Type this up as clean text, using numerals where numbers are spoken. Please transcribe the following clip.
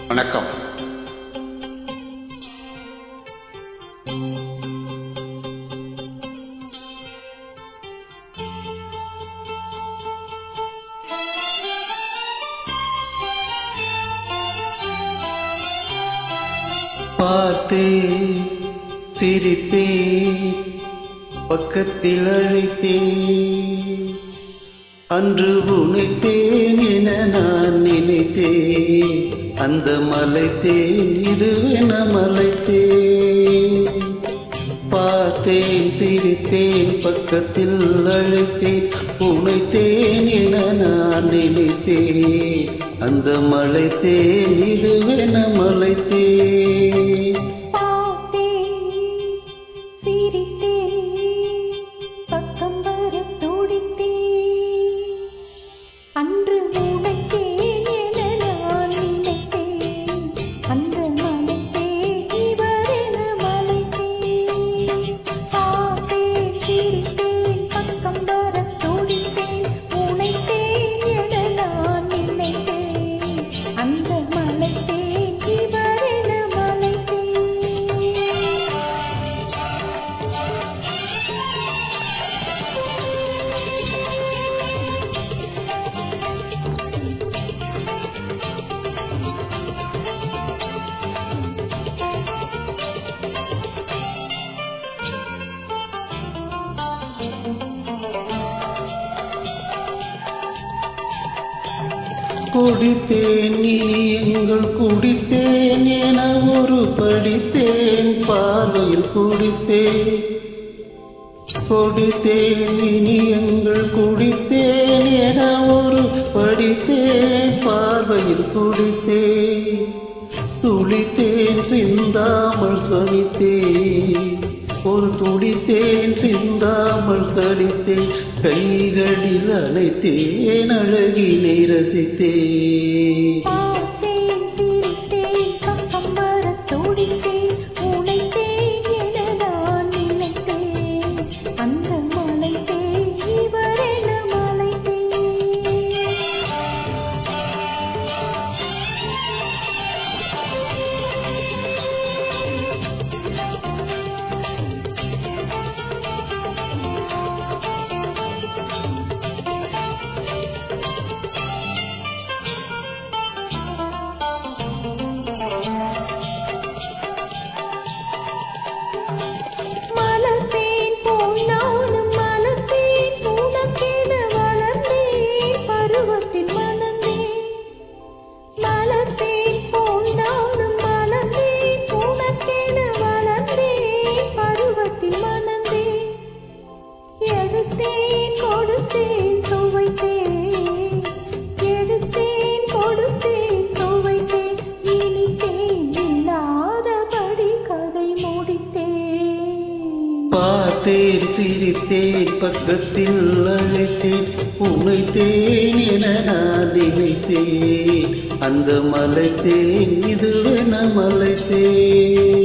வணக்கம். பார்த்தேன், சிரித்தேன், பக்கத்தில் அழைத்தேன். அன்று உனைத்தேன் என நான் நினைத்தேன். அந்த மலைத்தேன் இதுவென மலைத்தேன். பார்த்தேன், சிரித்தேன், பக்கத்தில் அழைத்தேன். உனைத்தேன் என நான் நினைத்தேன். அந்த மலைத்தேன் இதுவென மலைத்தேன். பார்த்தேன், சிரித்தேன், பக்கம் வர துடித்தேன். அன்று உனைத்தேன் என நான் நினைத்தேன். அந்த மலைத்தேன் இவரென மலைத்தேன். பார்த்தேன், சிரித்தேன், பக்கம் வர துடித்தேன். உனைத்தேன் என நான் நினைத்தேன். அந்த மலைத்தேன் இவரென மலைத்தேன். குடித்தேன், இனி எங்கள் குடித்தேன் என ஒரு படித்தேன். பார்வையில் குடித்தேன், கொடுத்தேன், இனி எங்கள் குடித்தேன் என ஒரு படித்தேன். பார்வையில் குடித்தேன், துளித்தேன், சிந்தாமல் சொலித்தேன். ஒரு துடித்தேன், சிந்தாமல் கடித்தேன். கைகளில் அழைத்தேன், அழகினை ரசித்தேன். பார்த்தேன், சிரித்தேன், பக்கம் வர துடித்தேன். உனைத்தேன் என நான் நினைத்தேன். அந்த மலைத்தேன் இவரென மலைத்தேன். மலர்த்தேன் போல் நானும் மலர்த்தேன். உனக்கென வளர்ந்தேன், பருவத்தில் மணந்தேன். மலர்த்தேன் போல் நானும் மலர்ந்தேன். உனக்கென வளர்ந்தேன், பருவத்தில் மணந்தேன். எடுத்தேன், கொடுத்தேன், சுவைத்தேன். எடுத்தேன், கொடுத்தேன், சுவைத்தேன். இனித்தேன், இல்லாதபடி கதை முடித்தேன். பார்த்தேன், சிரித்தேன், பக்கத்தில் அழைத்தேன். உனைத்தேன் என நான் நினைத்தேன். அந்த மலைத்தேன் இதுவென மலைத்தேன்.